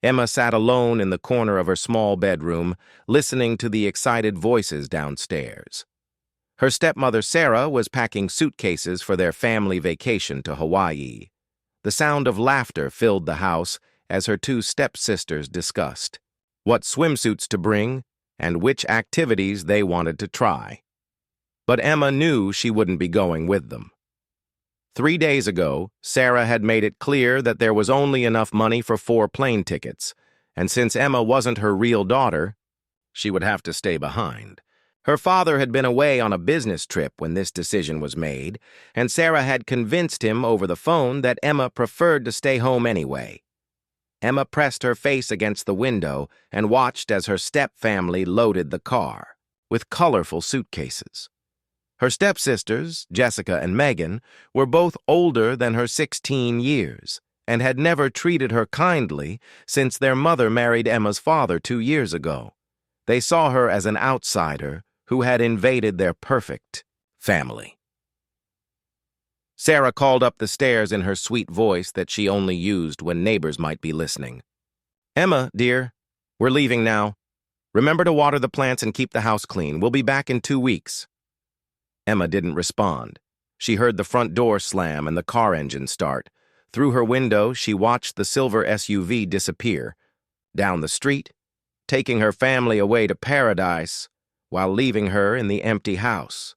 Emma sat alone in the corner of her small bedroom, listening to the excited voices downstairs. Her stepmother Sarah was packing suitcases for their family vacation to Hawaii. The sound of laughter filled the house as her two stepsisters discussed what swimsuits to bring and which activities they wanted to try. But Emma knew she wouldn't be going with them. 3 days ago, Sarah had made it clear that there was only enough money for 4 plane tickets, and since Emma wasn't her real daughter, she would have to stay behind. Her father had been away on a business trip when this decision was made, and Sarah had convinced him over the phone that Emma preferred to stay home anyway. Emma pressed her face against the window and watched as her stepfamily loaded the car with colorful suitcases. Her stepsisters, Jessica and Megan, were both older than her 16 years and had never treated her kindly since their mother married Emma's father 2 years ago. They saw her as an outsider who had invaded their perfect family. Sarah called up the stairs in her sweet voice that she only used when neighbors might be listening. "Emma, dear, we're leaving now. Remember to water the plants and keep the house clean. We'll be back in 2 weeks." Emma didn't respond. She heard the front door slam and the car engine start. Through her window, she watched the silver SUV disappear down the street, taking her family away to paradise while leaving her in the empty house.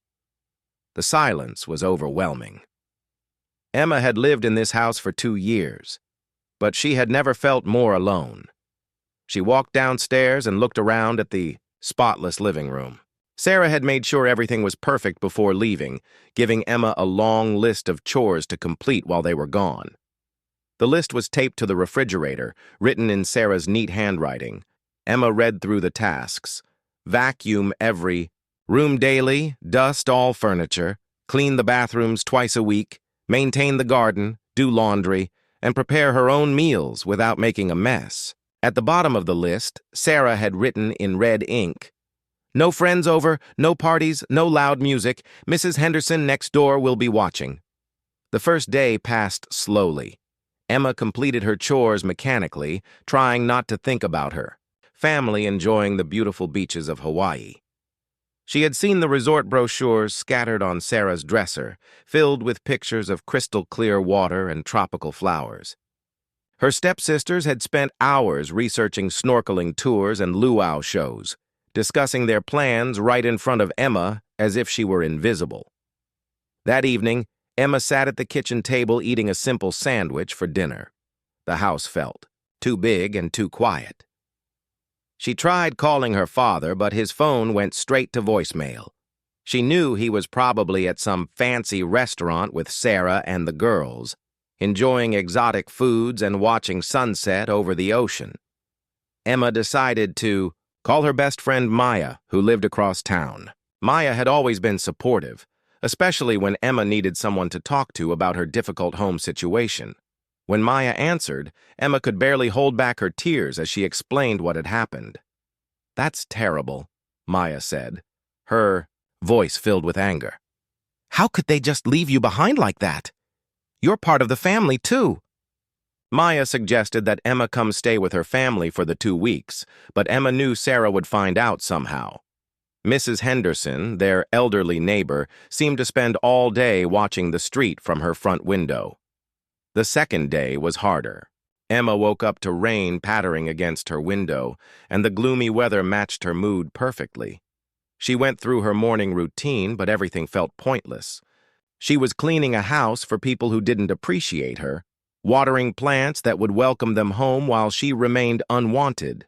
The silence was overwhelming. Emma had lived in this house for 2 years, but she had never felt more alone. She walked downstairs and looked around at the spotless living room. Sarah had made sure everything was perfect before leaving, giving Emma a long list of chores to complete while they were gone. The list was taped to the refrigerator, written in Sarah's neat handwriting. Emma read through the tasks. Vacuum every room daily, dust all furniture, clean the bathrooms twice a week, maintain the garden, do laundry, and prepare her own meals without making a mess. At the bottom of the list, Sarah had written in red ink, "No friends over, no parties, no loud music. Mrs. Henderson next door will be watching." The first day passed slowly. Emma completed her chores mechanically, trying not to think about her family enjoying the beautiful beaches of Hawaii. She had seen the resort brochures scattered on Sarah's dresser, filled with pictures of crystal-clear water and tropical flowers. Her stepsisters had spent hours researching snorkeling tours and luau shows, discussing their plans right in front of Emma as if she were invisible. That evening, Emma sat at the kitchen table eating a simple sandwich for dinner. The house felt too big and too quiet. She tried calling her father, but his phone went straight to voicemail. She knew he was probably at some fancy restaurant with Sarah and the girls, enjoying exotic foods and watching sunset over the ocean. Emma decided to call her best friend Maya, who lived across town. Maya had always been supportive, especially when Emma needed someone to talk to about her difficult home situation. When Maya answered, Emma could barely hold back her tears as she explained what had happened. "That's terrible," Maya said, her voice filled with anger. "How could they just leave you behind like that? You're part of the family, too." Maya suggested that Emma come stay with her family for the 2 weeks, but Emma knew Sarah would find out somehow. Mrs. Henderson, their elderly neighbor, seemed to spend all day watching the street from her front window. The second day was harder. Emma woke up to rain pattering against her window, and the gloomy weather matched her mood perfectly. She went through her morning routine, but everything felt pointless. She was cleaning a house for people who didn't appreciate her, watering plants that would welcome them home while she remained unwanted.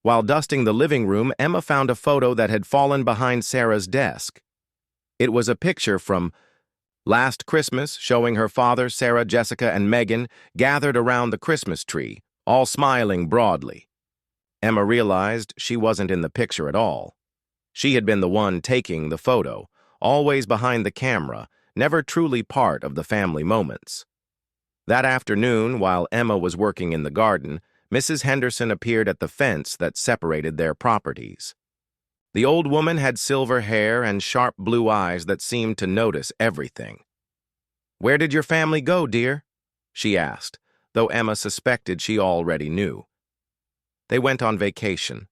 While dusting the living room, Emma found a photo that had fallen behind Sarah's desk. It was a picture from last Christmas showing her father, Sarah, Jessica, and Megan gathered around the Christmas tree, all smiling broadly. Emma realized she wasn't in the picture at all. She had been the one taking the photo, always behind the camera, never truly part of the family moments. That afternoon, while Emma was working in the garden, Mrs. Henderson appeared at the fence that separated their properties. The old woman had silver hair and sharp blue eyes that seemed to notice everything. "Where did your family go, dear?" she asked, though Emma suspected she already knew. They went on vacation,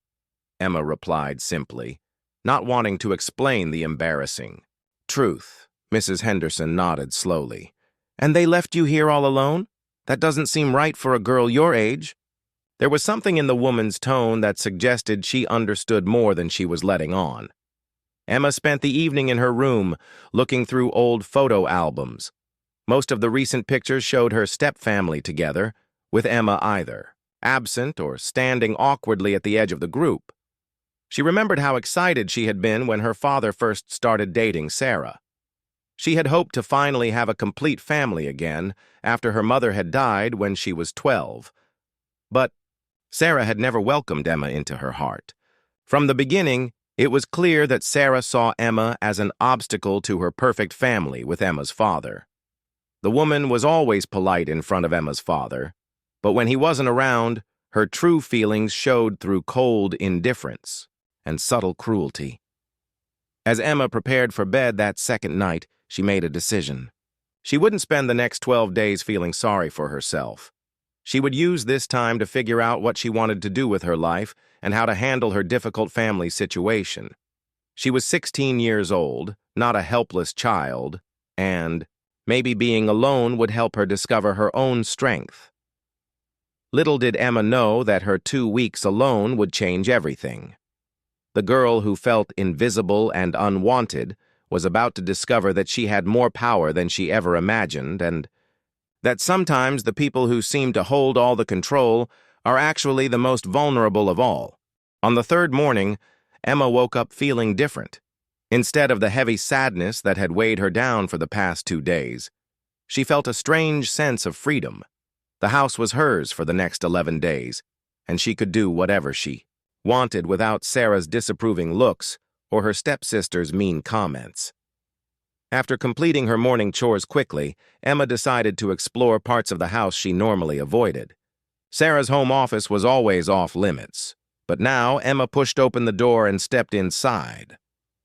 Emma replied simply, not wanting to explain the embarrassing truth. Mrs. Henderson nodded slowly. And they left you here all alone? That doesn't seem right for a girl your age. There was something in the woman's tone that suggested she understood more than she was letting on. Emma spent the evening in her room, looking through old photo albums. Most of the recent pictures showed her stepfamily together, with Emma either absent or standing awkwardly at the edge of the group. She remembered how excited she had been when her father first started dating Sarah. She had hoped to finally have a complete family again after her mother had died when she was 12. But Sarah had never welcomed Emma into her heart. From the beginning, it was clear that Sarah saw Emma as an obstacle to her perfect family with Emma's father. The woman was always polite in front of Emma's father, but when he wasn't around, her true feelings showed through cold indifference and subtle cruelty. As Emma prepared for bed that second night, she made a decision. She wouldn't spend the next 12 days feeling sorry for herself. She would use this time to figure out what she wanted to do with her life and how to handle her difficult family situation. She was 16 years old, not a helpless child, and maybe being alone would help her discover her own strength. Little did Emma know that her 2 weeks alone would change everything. The girl who felt invisible and unwanted was about to discover that she had more power than she ever imagined, and that sometimes the people who seem to hold all the control are actually the most vulnerable of all. On the third morning, Emma woke up feeling different. Instead of the heavy sadness that had weighed her down for the past 2 days, she felt a strange sense of freedom. The house was hers for the next 11 days, and she could do whatever she wanted without Sarah's disapproving looks or her stepsister's mean comments. After completing her morning chores quickly, Emma decided to explore parts of the house she normally avoided. Sarah's home office was always off-limits, but now Emma pushed open the door and stepped inside.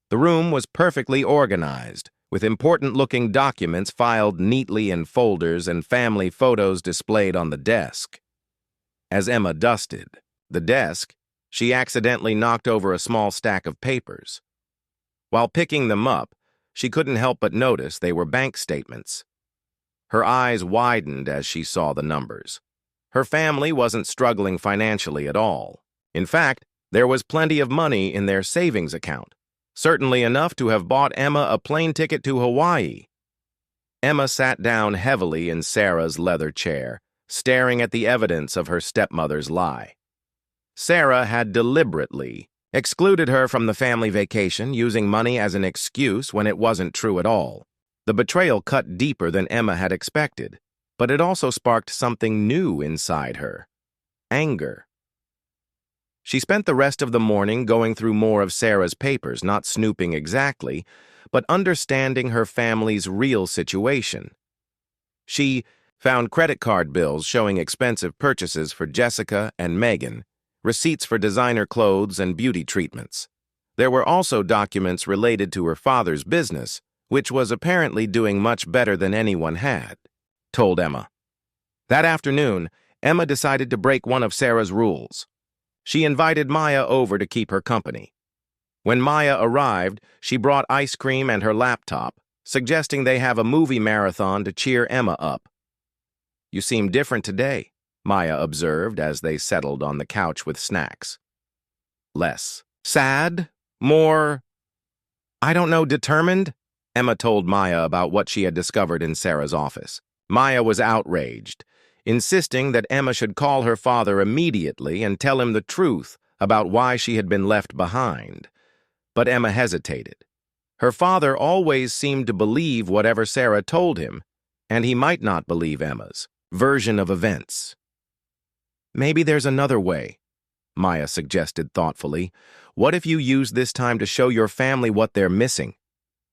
The room was perfectly organized, with important-looking documents filed neatly in folders and family photos displayed on the desk. As Emma dusted the desk, she accidentally knocked over a small stack of papers. While picking them up, she couldn't help but notice they were bank statements. Her eyes widened as she saw the numbers. Her family wasn't struggling financially at all. In fact, there was plenty of money in their savings account, certainly enough to have bought Emma a plane ticket to Hawaii. Emma sat down heavily in Sarah's leather chair, staring at the evidence of her stepmother's lie. Sarah had deliberately excluded her from the family vacation, using money as an excuse when it wasn't true at all. The betrayal cut deeper than Emma had expected, but it also sparked something new inside her: anger. She spent the rest of the morning going through more of Sarah's papers, not snooping exactly, but understanding her family's real situation. She found credit card bills showing expensive purchases for Jessica and Megan, receipts for designer clothes and beauty treatments. There were also documents related to her father's business, which was apparently doing much better than anyone had told Emma. That afternoon, Emma decided to break one of Sarah's rules. She invited Maya over to keep her company. When Maya arrived, she brought ice cream and her laptop, suggesting they have a movie marathon to cheer Emma up. "You seem different today," Maya observed as they settled on the couch with snacks. "Less sad? More, I don't know, determined?" Emma told Maya about what she had discovered in Sarah's office. Maya was outraged, insisting that Emma should call her father immediately and tell him the truth about why she had been left behind. But Emma hesitated. Her father always seemed to believe whatever Sarah told him, and he might not believe Emma's version of events. "Maybe there's another way," Maya suggested thoughtfully. "What if you use this time to show your family what they're missing?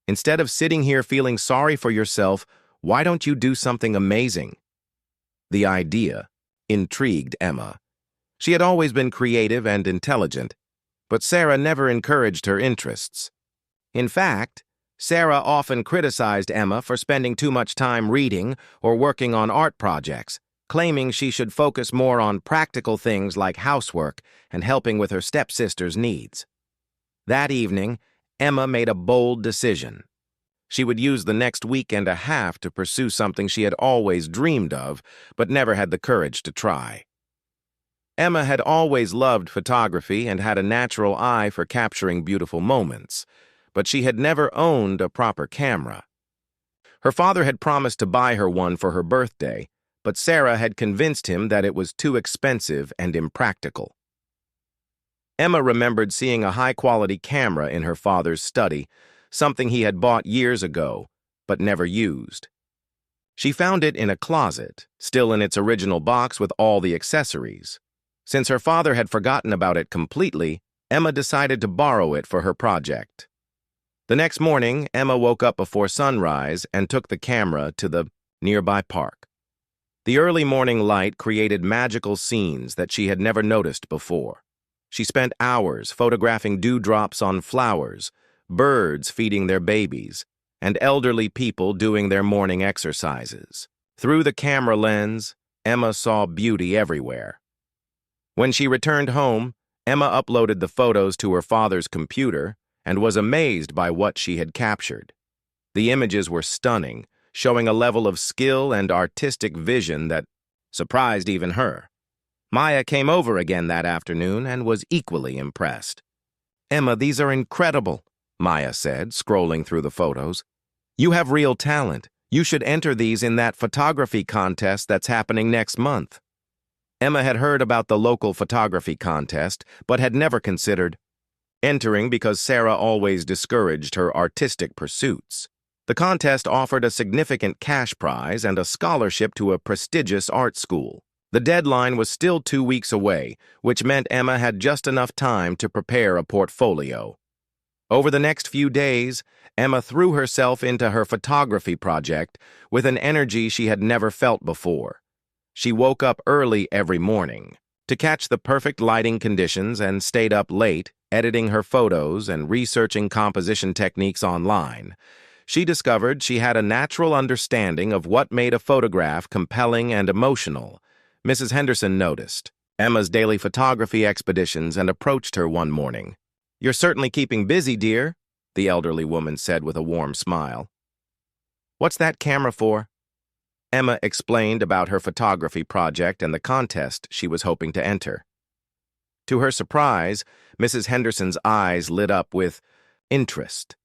Instead of sitting here feeling sorry for yourself, why don't you do something amazing?" The idea intrigued Emma. She had always been creative and intelligent, but Sarah never encouraged her interests. In fact, Sarah often criticized Emma for spending too much time reading or working on art projects, claiming she should focus more on practical things like housework and helping with her stepsister's needs. That evening, Emma made a bold decision. She would use the next week and a half to pursue something she had always dreamed of, but never had the courage to try. Emma had always loved photography and had a natural eye for capturing beautiful moments, but she had never owned a proper camera. Her father had promised to buy her one for her birthday, but Sarah had convinced him that it was too expensive and impractical. Emma remembered seeing a high-quality camera in her father's study, something he had bought years ago, but never used. She found it in a closet, still in its original box with all the accessories. Since her father had forgotten about it completely, Emma decided to borrow it for her project. The next morning, Emma woke up before sunrise and took the camera to the nearby park. The early morning light created magical scenes that she had never noticed before. She spent hours photographing dewdrops on flowers, birds feeding their babies, and elderly people doing their morning exercises. Through the camera lens, Emma saw beauty everywhere. When she returned home, Emma uploaded the photos to her father's computer and was amazed by what she had captured. The images were stunning, showing a level of skill and artistic vision that surprised even her. Maya came over again that afternoon and was equally impressed. "Emma, these are incredible," Maya said, scrolling through the photos. "You have real talent. You should enter these in that photography contest that's happening next month." Emma had heard about the local photography contest, but had never considered entering because Sarah always discouraged her artistic pursuits. The contest offered a significant cash prize and a scholarship to a prestigious art school. The deadline was still 2 weeks away, which meant Emma had just enough time to prepare a portfolio. Over the next few days, Emma threw herself into her photography project with an energy she had never felt before. She woke up early every morning to catch the perfect lighting conditions and stayed up late, editing her photos and researching composition techniques online. She discovered she had a natural understanding of what made a photograph compelling and emotional. Mrs. Henderson noticed Emma's daily photography expeditions and approached her one morning. "You're certainly keeping busy, dear," the elderly woman said with a warm smile. "What's that camera for?" Emma explained about her photography project and the contest she was hoping to enter. To her surprise, Mrs. Henderson's eyes lit up with interest.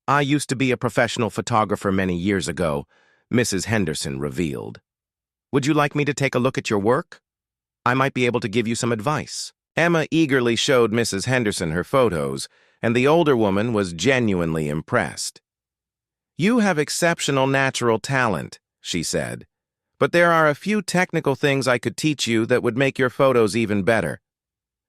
"I used to be a professional photographer many years ago," Mrs. Henderson revealed. "Would you like me to take a look at your work? I might be able to give you some advice." Emma eagerly showed Mrs. Henderson her photos, and the older woman was genuinely impressed. "You have exceptional natural talent," she said, "but there are a few technical things I could teach you that would make your photos even better."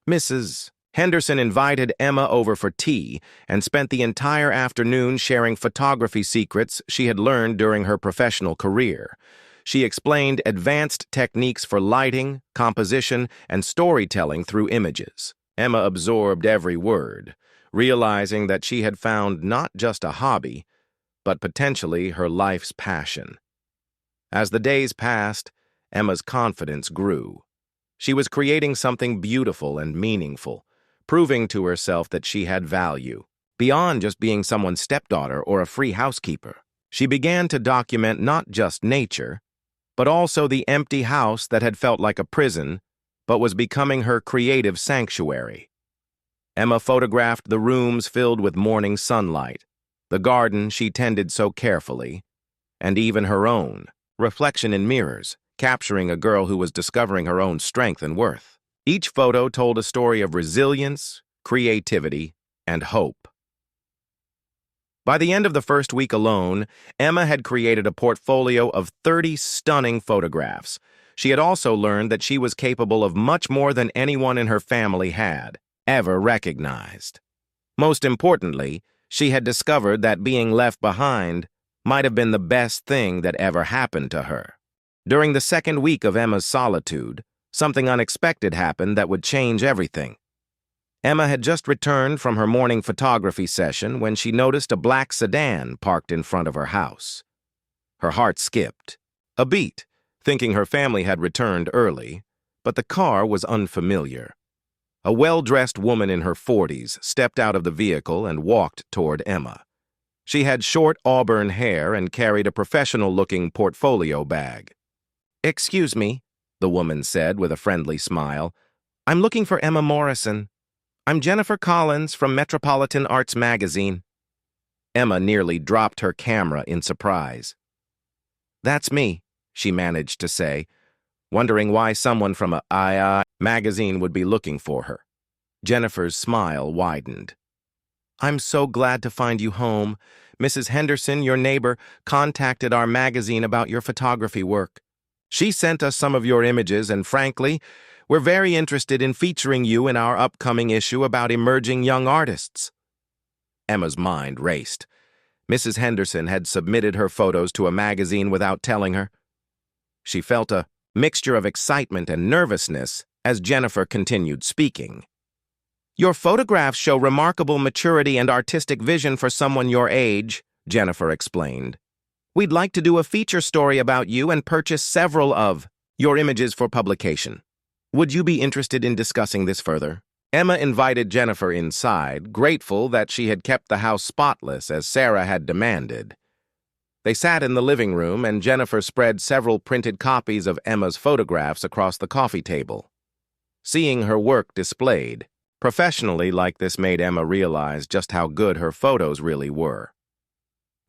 Mrs. Henderson invited Emma over for tea and spent the entire afternoon sharing photography secrets she had learned during her professional career. She explained advanced techniques for lighting, composition, and storytelling through images. Emma absorbed every word, realizing that she had found not just a hobby, but potentially her life's passion. As the days passed, Emma's confidence grew. She was creating something beautiful and meaningful, proving to herself that she had value, beyond just being someone's stepdaughter or a free housekeeper. She began to document not just nature, but also the empty house that had felt like a prison, but was becoming her creative sanctuary. Emma photographed the rooms filled with morning sunlight, the garden she tended so carefully, and even her own reflection in mirrors, capturing a girl who was discovering her own strength and worth. Each photo told a story of resilience, creativity, and hope. By the end of the first week alone, Emma had created a portfolio of 30 stunning photographs. She had also learned that she was capable of much more than anyone in her family had ever recognized. Most importantly, she had discovered that being left behind might have been the best thing that ever happened to her. During the second week of Emma's solitude, something unexpected happened that would change everything. Emma had just returned from her morning photography session when she noticed a black sedan parked in front of her house. Her heart skipped a beat, thinking her family had returned early, but the car was unfamiliar. A well-dressed woman in her 40s stepped out of the vehicle and walked toward Emma. She had short auburn hair and carried a professional-looking portfolio bag. "Excuse me," the woman said with a friendly smile. "I'm looking for Emma Morrison. I'm Jennifer Collins from Metropolitan Arts Magazine." Emma nearly dropped her camera in surprise. "That's me," she managed to say, wondering why someone from a magazine would be looking for her. Jennifer's smile widened. "I'm so glad to find you home. Mrs. Henderson, your neighbor, contacted our magazine about your photography work. She sent us some of your images, and frankly, we're very interested in featuring you in our upcoming issue about emerging young artists." Emma's mind raced. Mrs. Henderson had submitted her photos to a magazine without telling her. She felt a mixture of excitement and nervousness as Jennifer continued speaking. "Your photographs show remarkable maturity and artistic vision for someone your age," Jennifer explained. "We'd like to do a feature story about you and purchase several of your images for publication. Would you be interested in discussing this further?" Emma invited Jennifer inside, grateful that she had kept the house spotless as Sarah had demanded. They sat in the living room, and Jennifer spread several printed copies of Emma's photographs across the coffee table. Seeing her work displayed professionally like this made Emma realize just how good her photos really were.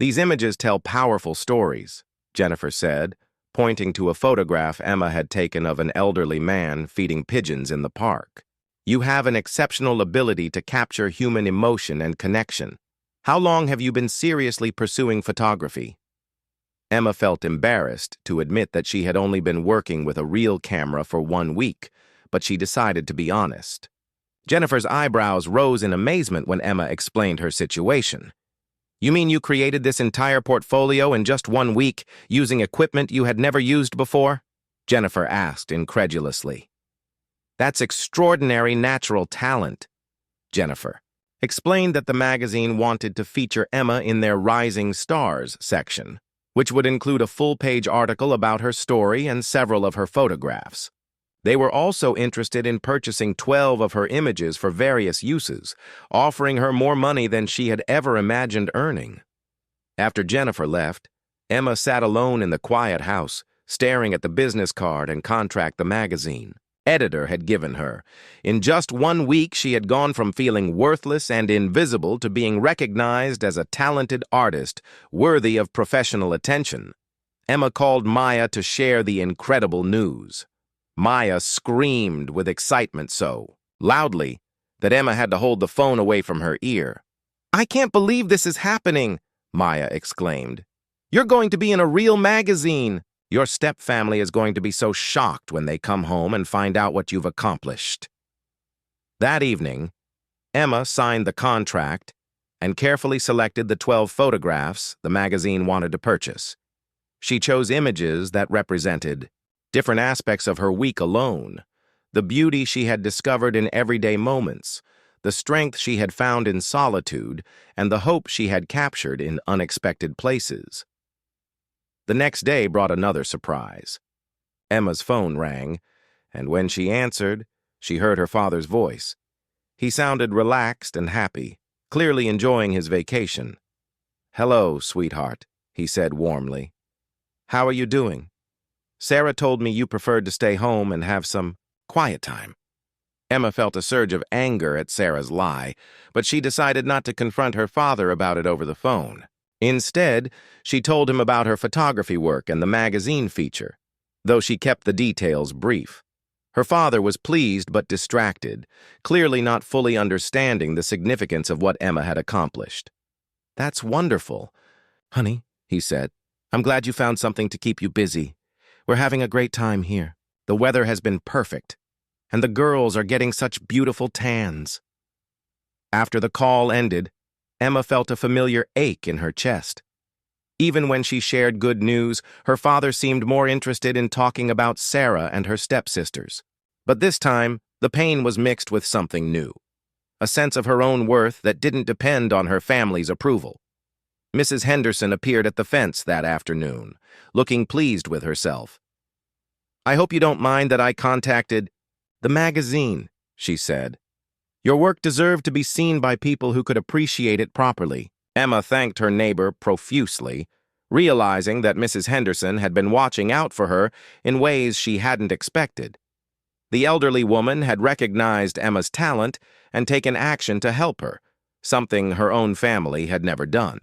"These images tell powerful stories," Jennifer said, pointing to a photograph Emma had taken of an elderly man feeding pigeons in the park. "You have an exceptional ability to capture human emotion and connection. How long have you been seriously pursuing photography?" Emma felt embarrassed to admit that she had only been working with a real camera for 1 week, but she decided to be honest. Jennifer's eyebrows rose in amazement when Emma explained her situation. "You mean you created this entire portfolio in just 1 week, using equipment you had never used before?" Jennifer asked incredulously. "That's extraordinary natural talent." Jennifer explained that the magazine wanted to feature Emma in their Rising Stars section, which would include a full-page article about her story and several of her photographs. They were also interested in purchasing 12 of her images for various uses, offering her more money than she had ever imagined earning. After Jennifer left, Emma sat alone in the quiet house, staring at the business card and contract the magazine editor had given her. In just 1 week, she had gone from feeling worthless and invisible to being recognized as a talented artist worthy of professional attention. Emma called Maya to share the incredible news. Maya screamed with excitement so loudly that Emma had to hold the phone away from her ear. "I can't believe this is happening," Maya exclaimed. "You're going to be in a real magazine. Your stepfamily is going to be so shocked when they come home and find out what you've accomplished." That evening, Emma signed the contract and carefully selected the 12 photographs the magazine wanted to purchase. She chose images that represented different aspects of her week alone, the beauty she had discovered in everyday moments, the strength she had found in solitude, and the hope she had captured in unexpected places. The next day brought another surprise. Emma's phone rang, and when she answered, she heard her father's voice. He sounded relaxed and happy, clearly enjoying his vacation. "Hello, sweetheart," he said warmly. "How are you doing? Sarah told me you preferred to stay home and have some quiet time." Emma felt a surge of anger at Sarah's lie, but she decided not to confront her father about it over the phone. Instead, she told him about her photography work and the magazine feature, though she kept the details brief. Her father was pleased but distracted, clearly not fully understanding the significance of what Emma had accomplished. "That's wonderful. Honey," he said, "I'm glad you found something to keep you busy. We're having a great time here. The weather has been perfect, and the girls are getting such beautiful tans." After the call ended, Emma felt a familiar ache in her chest. Even when she shared good news, her father seemed more interested in talking about Sarah and her stepsisters. But this time, the pain was mixed with something new, a sense of her own worth that didn't depend on her family's approval. Mrs. Henderson appeared at the fence that afternoon, looking pleased with herself. I hope you don't mind that I contacted the magazine, she said. Your work deserved to be seen by people who could appreciate it properly. Emma thanked her neighbor profusely, realizing that Mrs. Henderson had been watching out for her in ways she hadn't expected. The elderly woman had recognized Emma's talent and taken action to help her, something her own family had never done.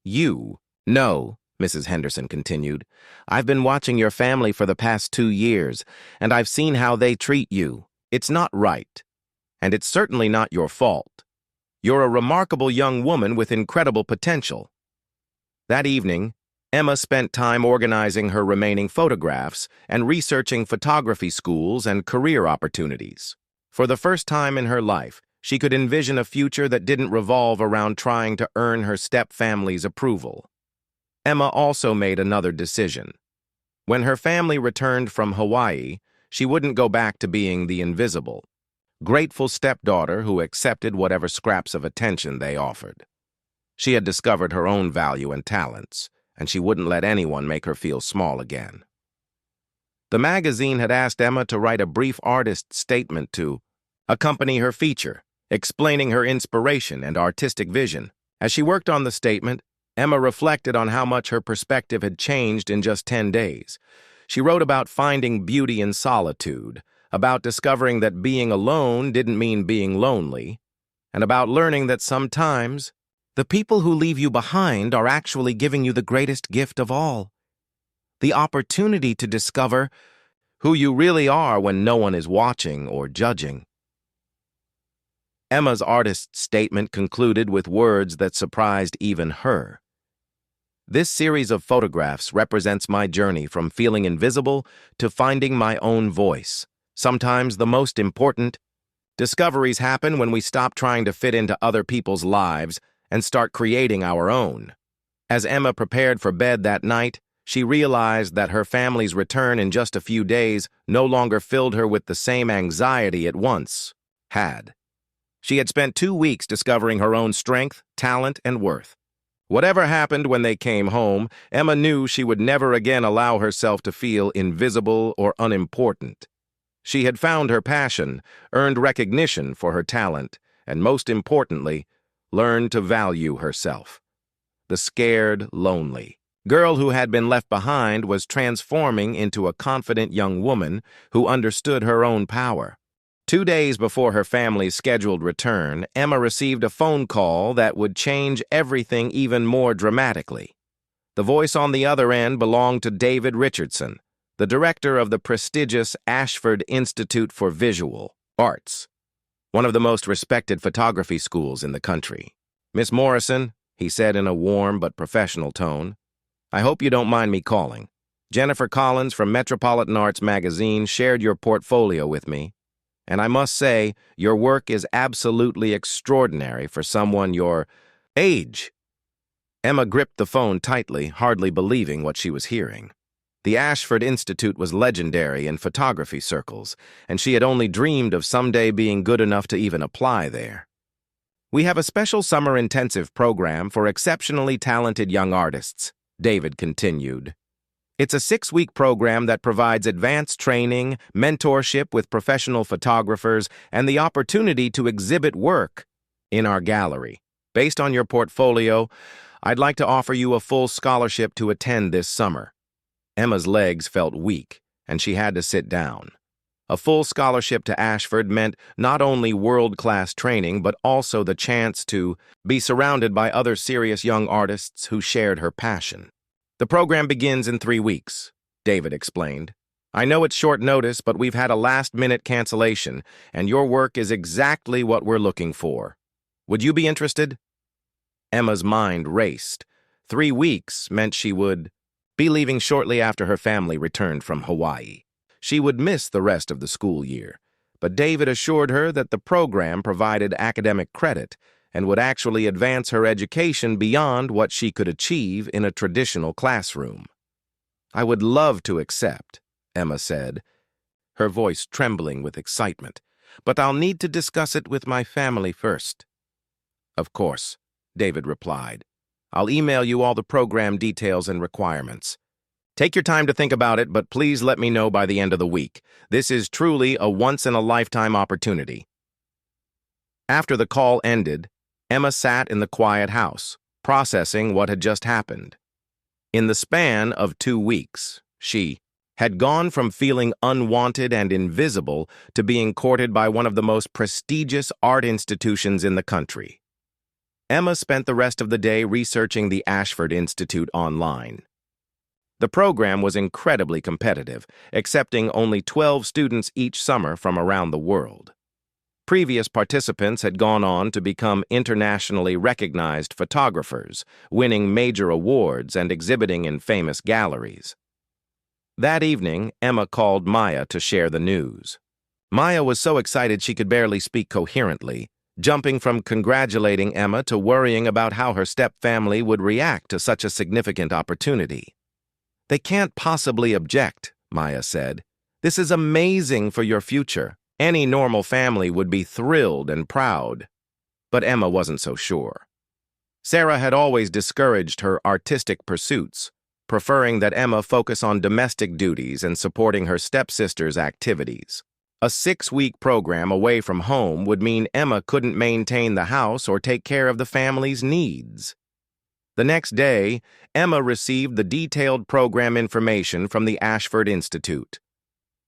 No, Mrs. Henderson continued. I've been watching your family for the past 2 years, and I've seen how they treat you. It's not right, and it's certainly not your fault. You're a remarkable young woman with incredible potential. That evening, Emma spent time organizing her remaining photographs and researching photography schools and career opportunities. For the first time in her life, she could envision a future that didn't revolve around trying to earn her stepfamily's approval. Emma also made another decision. When her family returned from Hawaii, she wouldn't go back to being the invisible, grateful stepdaughter who accepted whatever scraps of attention they offered. She had discovered her own value and talents, and she wouldn't let anyone make her feel small again. The magazine had asked Emma to write a brief artist statement to accompany her feature, explaining her inspiration and artistic vision. As she worked on the statement, Emma reflected on how much her perspective had changed in just 10 days. She wrote about finding beauty in solitude, about discovering that being alone didn't mean being lonely, and about learning that sometimes the people who leave you behind are actually giving you the greatest gift of all, the opportunity to discover who you really are when no one is watching or judging. Emma's artist statement concluded with words that surprised even her. This series of photographs represents my journey from feeling invisible to finding my own voice. Sometimes the most important discoveries happen when we stop trying to fit into other people's lives and start creating our own. As Emma prepared for bed that night, she realized that her family's return in just a few days no longer filled her with the same anxiety it once had. She had spent 2 weeks discovering her own strength, talent, and worth. Whatever happened when they came home, Emma knew she would never again allow herself to feel invisible or unimportant. She had found her passion, earned recognition for her talent, and most importantly, learned to value herself. The scared, lonely girl who had been left behind was transforming into a confident young woman who understood her own power. 2 days before her family's scheduled return, Emma received a phone call that would change everything even more dramatically. The voice on the other end belonged to David Richardson, the director of the prestigious Ashford Institute for Visual Arts, one of the most respected photography schools in the country. "Miss Morrison," he said in a warm but professional tone, "I hope you don't mind me calling. Jennifer Collins from Metropolitan Arts magazine shared your portfolio with me, and I must say your work is absolutely extraordinary for someone your age." Emma gripped the phone tightly, hardly believing what she was hearing. The Ashford Institute was legendary in photography circles, and she had only dreamed of someday being good enough to even apply there. "We have a special summer intensive program for exceptionally talented young artists," David continued. "It's a 6-week program that provides advanced training, mentorship with professional photographers, and the opportunity to exhibit work in our gallery. Based on your portfolio, I'd like to offer you a full scholarship to attend this summer." Emma's legs felt weak, and she had to sit down. A full scholarship to Ashford meant not only world-class training, but also the chance to be surrounded by other serious young artists who shared her passion. "The program begins in 3 weeks, David explained. "I know it's short notice, but we've had a last-minute cancellation, and your work is exactly what we're looking for. Would you be interested?" Emma's mind raced. 3 weeks meant she would be leaving shortly after her family returned from Hawaii. She would miss the rest of the school year, but David assured her that the program provided academic credit and would actually advance her education beyond what she could achieve in a traditional classroom. "I would love to accept," Emma said, her voice trembling with excitement, "but I'll need to discuss it with my family first." "Of course," David replied. "I'll email you all the program details and requirements." Take your time to think about it, but please let me know by the end of the week. This is truly a once-in-a-lifetime opportunity. After the call ended, Emma sat in the quiet house, processing what had just happened. In the span of 2 weeks, she had gone from feeling unwanted and invisible to being courted by one of the most prestigious art institutions in the country. Emma spent the rest of the day researching the Ashford Institute online. The program was incredibly competitive, accepting only 12 students each summer from around the world. Previous participants had gone on to become internationally recognized photographers, winning major awards and exhibiting in famous galleries. That evening, Emma called Maya to share the news. Maya was so excited she could barely speak coherently, jumping from congratulating Emma to worrying about how her stepfamily would react to such a significant opportunity. "They can't possibly object," Maya said. "This is amazing for your future. Any normal family would be thrilled and proud." But Emma wasn't so sure. Sarah had always discouraged her artistic pursuits, preferring that Emma focus on domestic duties and supporting her stepsister's activities. A 6-week program away from home would mean Emma couldn't maintain the house or take care of the family's needs. The next day, Emma received the detailed program information from the Ashford Institute.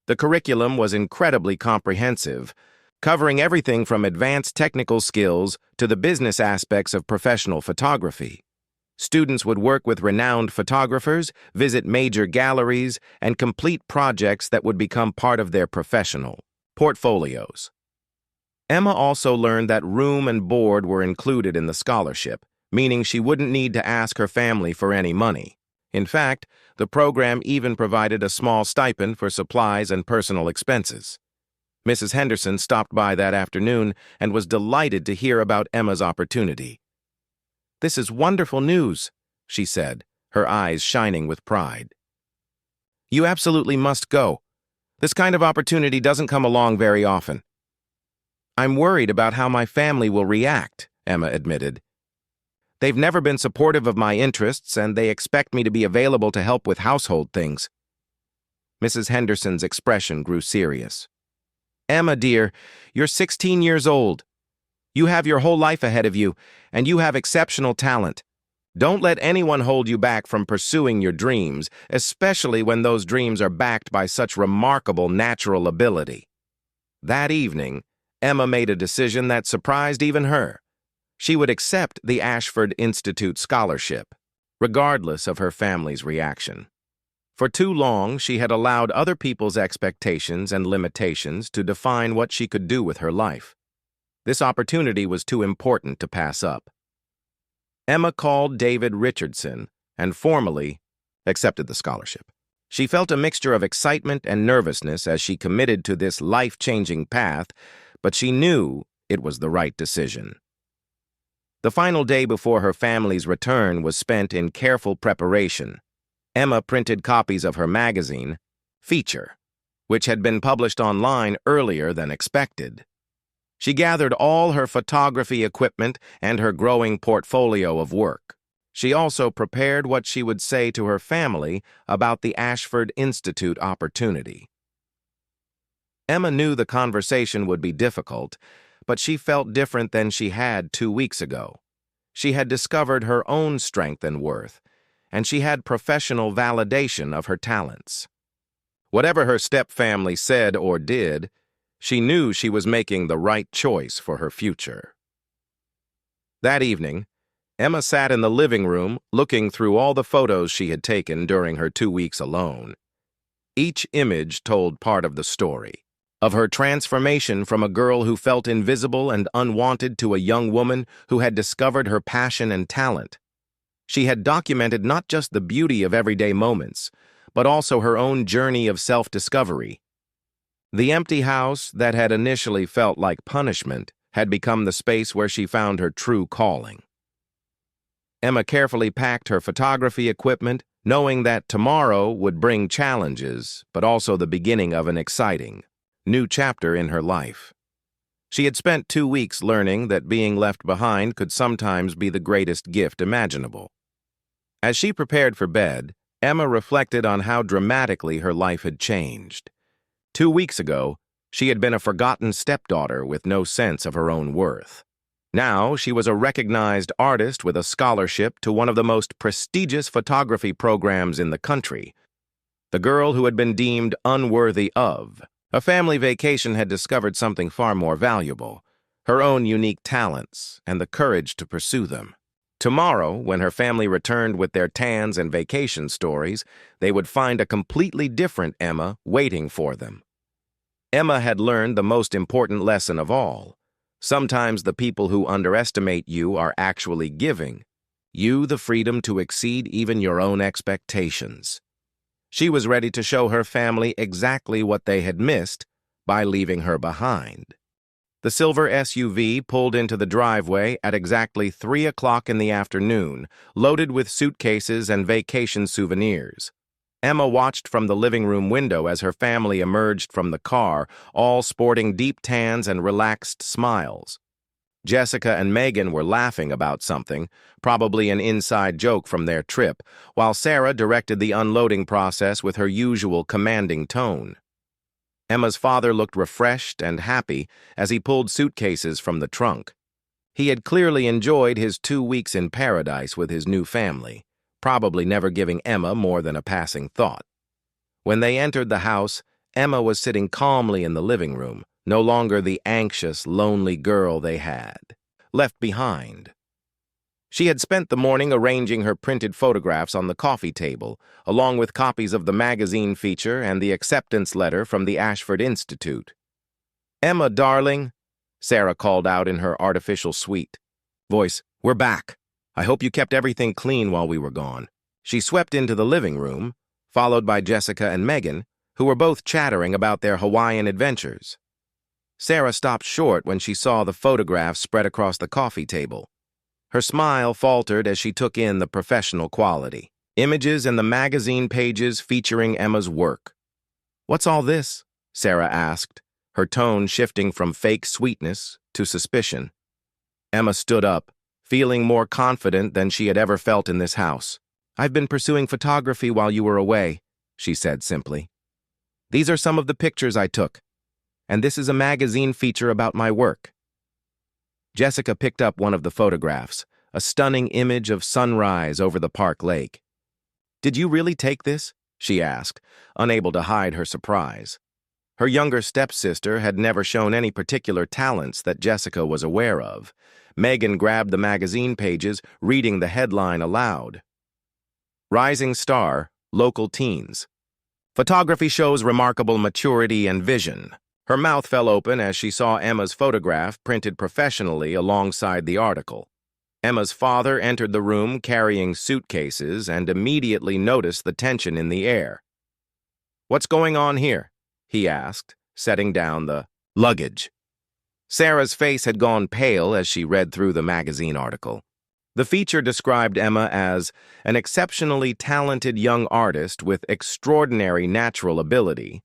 The curriculum was incredibly comprehensive, covering everything from advanced technical skills to the business aspects of professional photography. Students would work with renowned photographers, visit major galleries, and complete projects that would become part of their professional portfolios. Emma also learned that room and board were included in the scholarship, meaning she wouldn't need to ask her family for any money. In fact, the program even provided a small stipend for supplies and personal expenses. Mrs. Henderson stopped by that afternoon and was delighted to hear about Emma's opportunity. "This is wonderful news," she said, her eyes shining with pride. "You absolutely must go. This kind of opportunity doesn't come along very often." "I'm worried about how my family will react," Emma admitted. "They've never been supportive of my interests, and they expect me to be available to help with household things." Mrs. Henderson's expression grew serious. "Emma, dear, you're 16 years old. You have your whole life ahead of you, and you have exceptional talent. Don't let anyone hold you back from pursuing your dreams, especially when those dreams are backed by such remarkable natural ability." That evening, Emma made a decision that surprised even her. She would accept the Ashford Institute scholarship, regardless of her family's reaction. For too long, she had allowed other people's expectations and limitations to define what she could do with her life. This opportunity was too important to pass up. Emma called David Richardson and formally accepted the scholarship. She felt a mixture of excitement and nervousness as she committed to this life-changing path, but she knew it was the right decision. The final day before her family's return was spent in careful preparation. Emma printed copies of her magazine, Feature, which had been published online earlier than expected. She gathered all her photography equipment and her growing portfolio of work. She also prepared what she would say to her family about the Ashford Institute opportunity. Emma knew the conversation would be difficult, but she felt different than she had 2 weeks ago. She had discovered her own strength and worth, and she had professional validation of her talents. Whatever her stepfamily said or did, she knew she was making the right choice for her future. That evening, Emma sat in the living room looking through all the photos she had taken during her 2 weeks alone. Each image told part of the story, of her transformation from a girl who felt invisible and unwanted to a young woman who had discovered her passion and talent. She had documented not just the beauty of everyday moments, but also her own journey of self-discovery. The empty house that had initially felt like punishment had become the space where she found her true calling. Emma carefully packed her photography equipment, knowing that tomorrow would bring challenges, but also the beginning of an exciting, new chapter in her life. She had spent 2 weeks learning that being left behind could sometimes be the greatest gift imaginable. As she prepared for bed, Emma reflected on how dramatically her life had changed. 2 weeks ago, she had been a forgotten stepdaughter with no sense of her own worth. Now, she was a recognized artist with a scholarship to one of the most prestigious photography programs in the country. The girl who had been deemed unworthy of a family vacation had discovered something far more valuable: her own unique talents and the courage to pursue them. Tomorrow, when her family returned with their tans and vacation stories, they would find a completely different Emma waiting for them. Emma had learned the most important lesson of all. Sometimes the people who underestimate you are actually giving you the freedom to exceed even your own expectations. She was ready to show her family exactly what they had missed by leaving her behind. The silver SUV pulled into the driveway at exactly 3 o'clock in the afternoon, loaded with suitcases and vacation souvenirs. Emma watched from the living room window as her family emerged from the car, all sporting deep tans and relaxed smiles. Jessica and Megan were laughing about something, probably an inside joke from their trip, while Sarah directed the unloading process with her usual commanding tone. Emma's father looked refreshed and happy as he pulled suitcases from the trunk. He had clearly enjoyed his 2 weeks in paradise with his new family, probably never giving Emma more than a passing thought. When they entered the house, Emma was sitting calmly in the living room, no longer the anxious, lonely girl they had left behind. She had spent the morning arranging her printed photographs on the coffee table, along with copies of the magazine feature and the acceptance letter from the Ashford Institute. "Emma, darling," Sarah called out in her artificial sweet voice, "we're back. I hope you kept everything clean while we were gone." She swept into the living room, followed by Jessica and Megan, who were both chattering about their Hawaiian adventures. Sarah stopped short when she saw the photographs spread across the coffee table. Her smile faltered as she took in the professional quality. Images and the magazine pages featuring Emma's work. "What's all this?" Sarah asked, her tone shifting from fake sweetness to suspicion. Emma stood up, feeling more confident than she had ever felt in this house. "I've been pursuing photography while you were away," she said simply. "These are some of the pictures I took, and this is a magazine feature about my work." Jessica picked up one of the photographs, a stunning image of sunrise over the park lake. "Did you really take this?" she asked, unable to hide her surprise. Her younger stepsister had never shown any particular talents that Jessica was aware of. Megan grabbed the magazine pages, reading the headline aloud. "Rising Star, Local Teens. Photography shows remarkable maturity and vision." Her mouth fell open as she saw Emma's photograph printed professionally alongside the article. Emma's father entered the room carrying suitcases and immediately noticed the tension in the air. "What's going on here?" he asked, setting down the luggage. Sarah's face had gone pale as she read through the magazine article. The feature described Emma as an exceptionally talented young artist with extraordinary natural ability,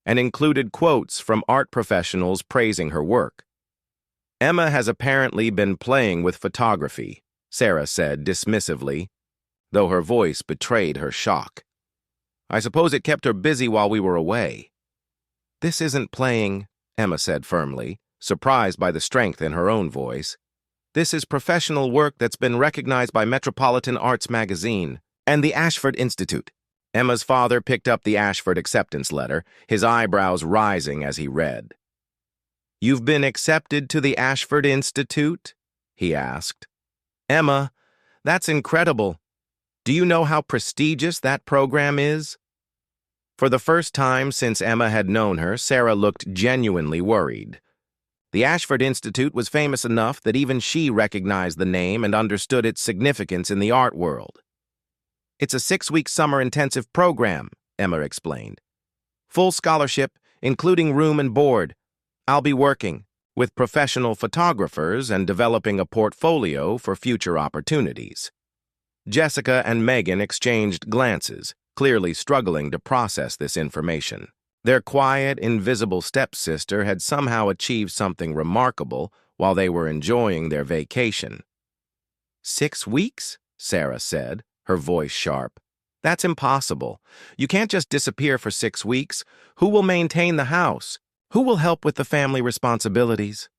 and included quotes from art professionals praising her work. "Emma has apparently been playing with photography," Sarah said dismissively, though her voice betrayed her shock. "I suppose it kept her busy while we were away." "This isn't playing," Emma said firmly, surprised by the strength in her own voice. "This is professional work that's been recognized by Metropolitan Arts Magazine and the Ashford Institute." Emma's father picked up the Ashford acceptance letter, his eyebrows rising as he read. "You've been accepted to the Ashford Institute?" he asked. "Emma, that's incredible. Do you know how prestigious that program is?" For the first time since Emma had known her, Sarah looked genuinely worried. The Ashford Institute was famous enough that even she recognized the name and understood its significance in the art world. "It's a 6-week summer intensive program," Emma explained. "Full scholarship, including room and board. I'll be working with professional photographers and developing a portfolio for future opportunities." Jessica and Megan exchanged glances, clearly struggling to process this information. Their quiet, invisible stepsister had somehow achieved something remarkable while they were enjoying their vacation. "6 weeks?" Sarah said, her voice sharp. That's impossible. You can't just disappear for 6 weeks. Who will maintain the house? Who will help with the family responsibilities?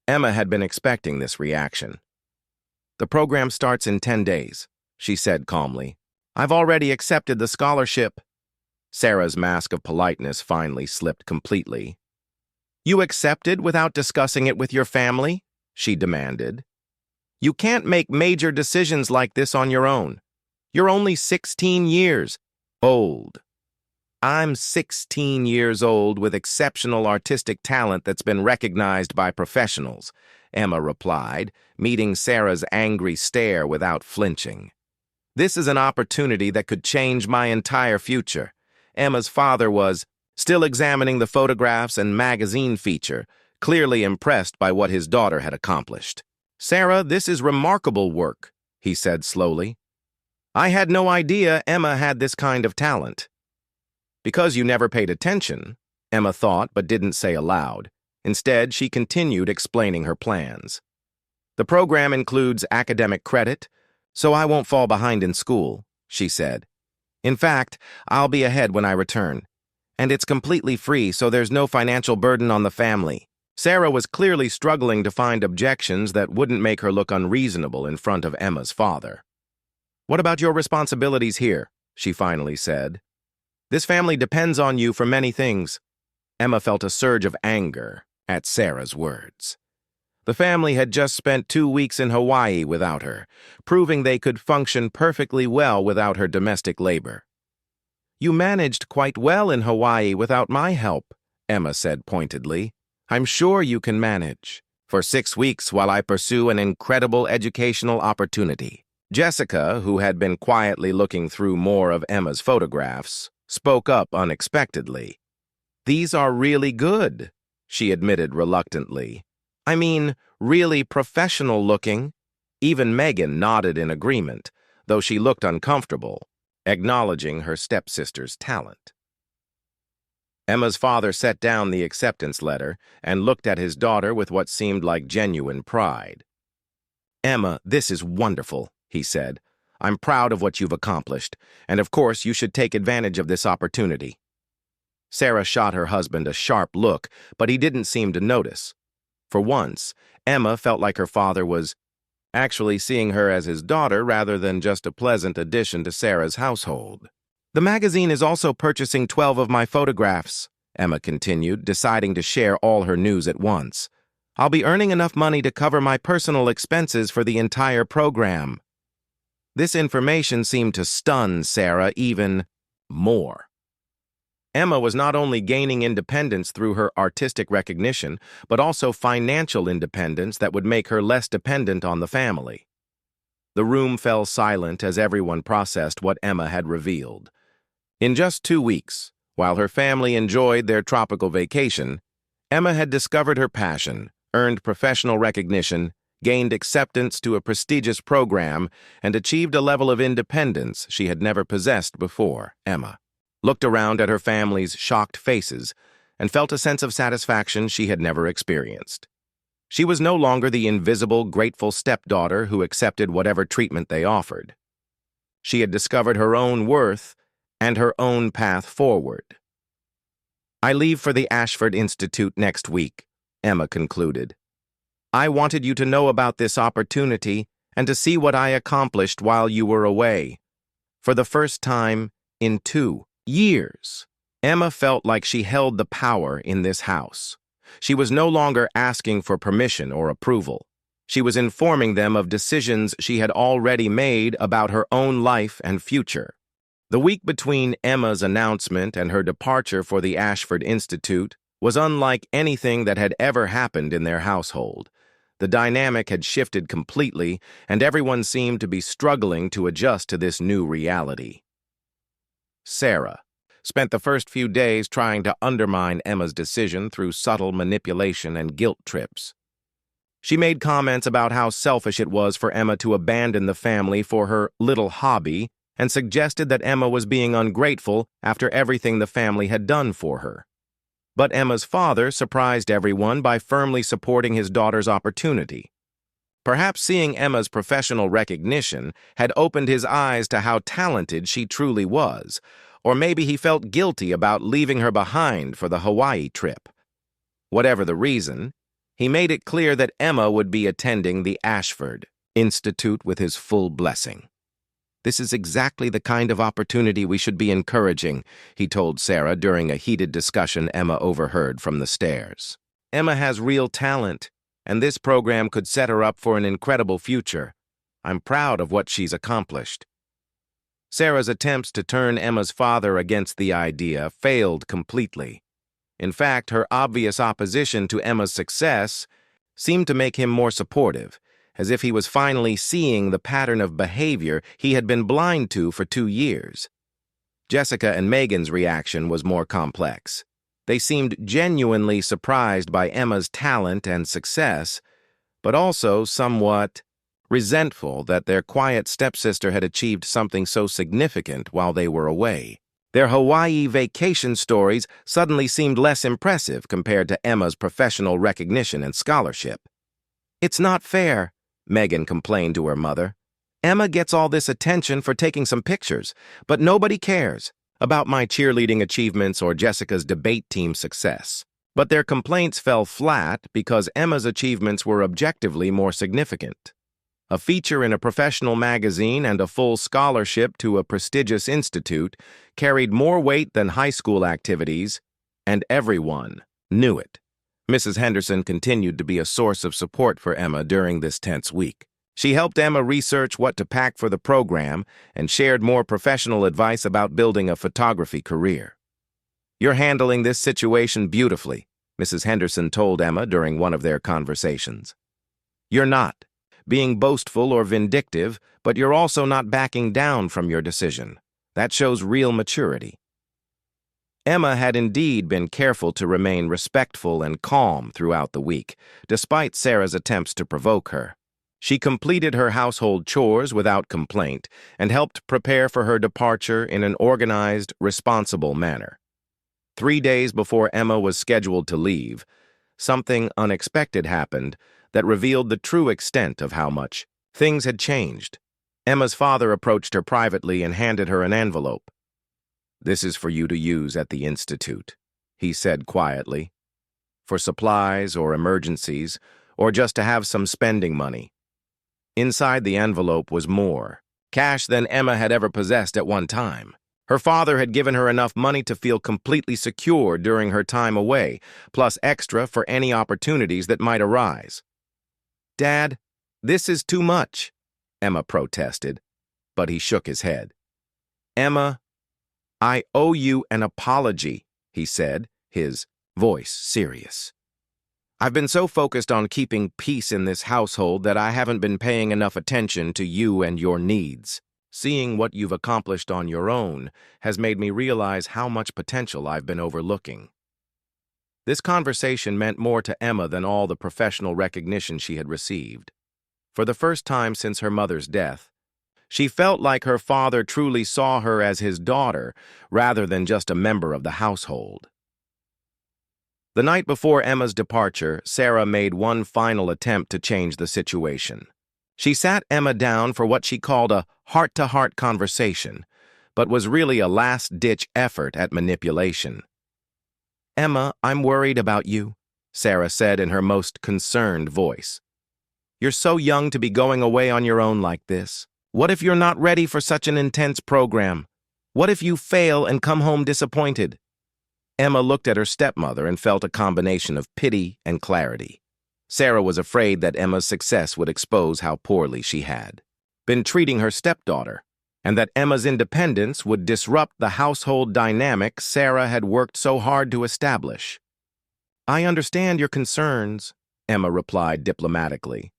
Emma had been expecting this reaction. The program starts in 10 days, she said calmly. I've already accepted the scholarship. Sarah's mask of politeness finally slipped completely. You accepted without discussing it with your family? She demanded. You can't make major decisions like this on your own. You're only 16 years old. I'm 16 years old with exceptional artistic talent that's been recognized by professionals, Emma replied, meeting Sarah's angry stare without flinching. This is an opportunity that could change my entire future. Emma's father was still examining the photographs and magazine feature, clearly impressed by what his daughter had accomplished. Sarah, this is remarkable work, he said slowly. I had no idea Emma had this kind of talent. Because you never paid attention, Emma thought but didn't say aloud. Instead, she continued explaining her plans. The program includes academic credit, so I won't fall behind in school, she said. In fact, I'll be ahead when I return. And it's completely free, so there's no financial burden on the family. Sarah was clearly struggling to find objections that wouldn't make her look unreasonable in front of Emma's father. What about your responsibilities here? She finally said. This family depends on you for many things. Emma felt a surge of anger at Sarah's words. The family had just spent 2 weeks in Hawaii without her, proving they could function perfectly well without her domestic labor. You managed quite well in Hawaii without my help, Emma said pointedly. I'm sure you can manage. For 6 weeks while I pursue an incredible educational opportunity. Jessica, who had been quietly looking through more of Emma's photographs, spoke up unexpectedly. These are really good, she admitted reluctantly. I mean, really professional looking. Even Megan nodded in agreement, though she looked uncomfortable, acknowledging her stepsister's talent. Emma's father set down the acceptance letter and looked at his daughter with what seemed like genuine pride. Emma, this is wonderful, he said. I'm proud of what you've accomplished, and of course you should take advantage of this opportunity. Sarah shot her husband a sharp look, but he didn't seem to notice. For once, Emma felt like her father was actually seeing her as his daughter rather than just a pleasant addition to Sarah's household. The magazine is also purchasing 12 of my photographs, Emma continued, deciding to share all her news at once. I'll be earning enough money to cover my personal expenses for the entire program. This information seemed to stun Sarah even more. Emma was not only gaining independence through her artistic recognition, but also financial independence that would make her less dependent on the family. The room fell silent as everyone processed what Emma had revealed. In just 2 weeks, while her family enjoyed their tropical vacation, Emma had discovered her passion, earned professional recognition, gained acceptance to a prestigious program, and achieved a level of independence she had never possessed before. Emma looked around at her family's shocked faces and felt a sense of satisfaction she had never experienced. She was no longer the invisible, grateful stepdaughter who accepted whatever treatment they offered. She had discovered her own worth and her own path forward. I leave for the Ashford Institute next week, Emma concluded. I wanted you to know about this opportunity and to see what I accomplished while you were away. For the first time in 2 years, Emma felt like she held the power in this house. She was no longer asking for permission or approval. She was informing them of decisions she had already made about her own life and future. The week between Emma's announcement and her departure for the Ashford Institute was unlike anything that had ever happened in their household. The dynamic had shifted completely, and everyone seemed to be struggling to adjust to this new reality. Sarah spent the first few days trying to undermine Emma's decision through subtle manipulation and guilt trips. She made comments about how selfish it was for Emma to abandon the family for her little hobby and suggested that Emma was being ungrateful after everything the family had done for her. But Emma's father surprised everyone by firmly supporting his daughter's opportunity. Perhaps seeing Emma's professional recognition had opened his eyes to how talented she truly was, or maybe he felt guilty about leaving her behind for the Hawaii trip. Whatever the reason, he made it clear that Emma would be attending the Ashford Institute with his full blessing. "This is exactly the kind of opportunity we should be encouraging," he told Sarah during a heated discussion Emma overheard from the stairs. "Emma has real talent, and this program could set her up for an incredible future. I'm proud of what she's accomplished." Sarah's attempts to turn Emma's father against the idea failed completely. In fact, her obvious opposition to Emma's success seemed to make him more supportive, as if he was finally seeing the pattern of behavior he had been blind to for 2 years. Jessica and Megan's reaction was more complex. They seemed genuinely surprised by Emma's talent and success, but also somewhat resentful that their quiet stepsister had achieved something so significant while they were away. Their Hawaii vacation stories suddenly seemed less impressive compared to Emma's professional recognition and scholarship. "It's not fair," Megan complained to her mother. "Emma gets all this attention for taking some pictures, but nobody cares about my cheerleading achievements or Jessica's debate team success." But their complaints fell flat because Emma's achievements were objectively more significant. A feature in a professional magazine and a full scholarship to a prestigious institute carried more weight than high school activities, and everyone knew it. Mrs. Henderson continued to be a source of support for Emma during this tense week. She helped Emma research what to pack for the program and shared more professional advice about building a photography career. "You're handling this situation beautifully," Mrs. Henderson told Emma during one of their conversations. "You're not being boastful or vindictive, but you're also not backing down from your decision. That shows real maturity." Emma had indeed been careful to remain respectful and calm throughout the week, despite Sarah's attempts to provoke her. She completed her household chores without complaint and helped prepare for her departure in an organized, responsible manner. 3 days before Emma was scheduled to leave, something unexpected happened that revealed the true extent of how much things had changed. Emma's father approached her privately and handed her an envelope. "This is for you to use at the institute," he said quietly, "for supplies or emergencies, or just to have some spending money." Inside the envelope was more cash than Emma had ever possessed at one time. Her father had given her enough money to feel completely secure during her time away, plus extra for any opportunities that might arise. "Dad, this is too much," Emma protested, but he shook his head. "Emma, I owe you an apology," he said, his voice serious. "I've been so focused on keeping peace in this household that I haven't been paying enough attention to you and your needs. Seeing what you've accomplished on your own has made me realize how much potential I've been overlooking." This conversation meant more to Emma than all the professional recognition she had received. For the first time since her mother's death, she felt like her father truly saw her as his daughter rather than just a member of the household. The night before Emma's departure, Sarah made one final attempt to change the situation. She sat Emma down for what she called a heart-to-heart conversation, but was really a last-ditch effort at manipulation. "Emma, I'm worried about you," Sarah said in her most concerned voice. "You're so young to be going away on your own like this. What if you're not ready for such an intense program? What if you fail and come home disappointed?" Emma looked at her stepmother and felt a combination of pity and clarity. Sarah was afraid that Emma's success would expose how poorly she had been treating her stepdaughter, and that Emma's independence would disrupt the household dynamic Sarah had worked so hard to establish. "I understand your concerns," Emma replied diplomatically,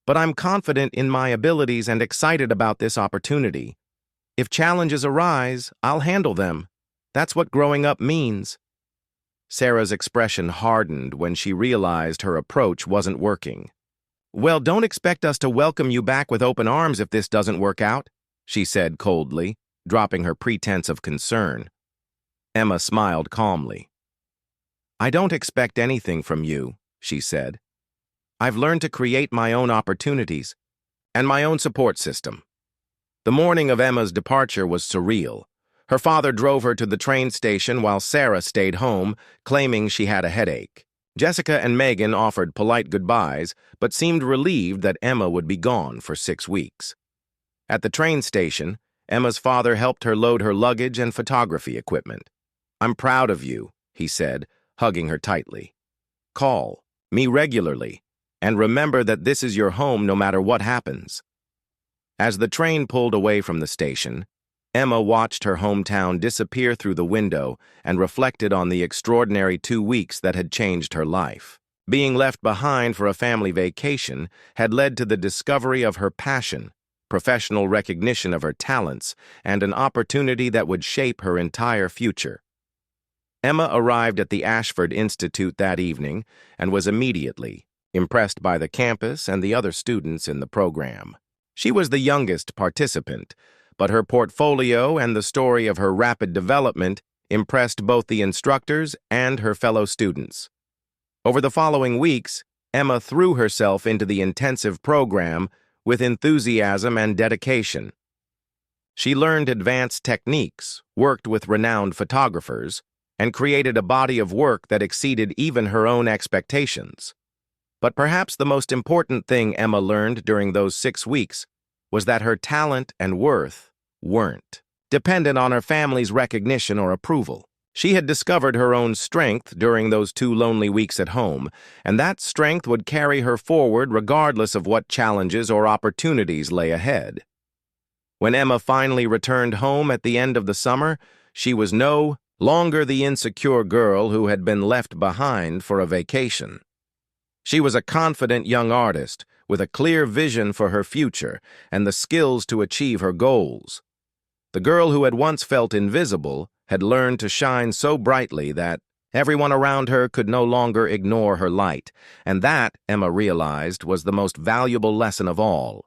"but I'm confident in my abilities and excited about this opportunity. If challenges arise, I'll handle them. That's what growing up means." Sarah's expression hardened when she realized her approach wasn't working. "Well, don't expect us to welcome you back with open arms if this doesn't work out," she said coldly, dropping her pretense of concern. Emma smiled calmly. "I don't expect anything from you," she said. I've learned to create my own opportunities and my own support system. The morning of Emma's departure was surreal. Her father drove her to the train station while Sarah stayed home, claiming she had a headache. Jessica and Megan offered polite goodbyes, but seemed relieved that Emma would be gone for 6 weeks. At the train station, Emma's father helped her load her luggage and photography equipment. "I'm proud of you," he said, hugging her tightly. "Call me regularly, and remember that this is your home no matter what happens." As the train pulled away from the station, Emma watched her hometown disappear through the window and reflected on the extraordinary 2 weeks that had changed her life. Being left behind for a family vacation had led to the discovery of her passion, professional recognition of her talents, and an opportunity that would shape her entire future. Emma arrived at the Ashford Institute that evening and was immediately impressed by the campus and the other students in the program. She was the youngest participant, but her portfolio and the story of her rapid development impressed both the instructors and her fellow students. Over the following weeks, Emma threw herself into the intensive program with enthusiasm and dedication. She learned advanced techniques, worked with renowned photographers, and created a body of work that exceeded even her own expectations. But perhaps the most important thing Emma learned during those 6 weeks was that her talent and worth weren't dependent on her family's recognition or approval. She had discovered her own strength during those 2 lonely weeks at home, and that strength would carry her forward regardless of what challenges or opportunities lay ahead. When Emma finally returned home at the end of the summer, she was no longer the insecure girl who had been left behind for a vacation. She was a confident young artist with a clear vision for her future and the skills to achieve her goals. The girl who had once felt invisible had learned to shine so brightly that everyone around her could no longer ignore her light, and that, Emma realized, was the most valuable lesson of all.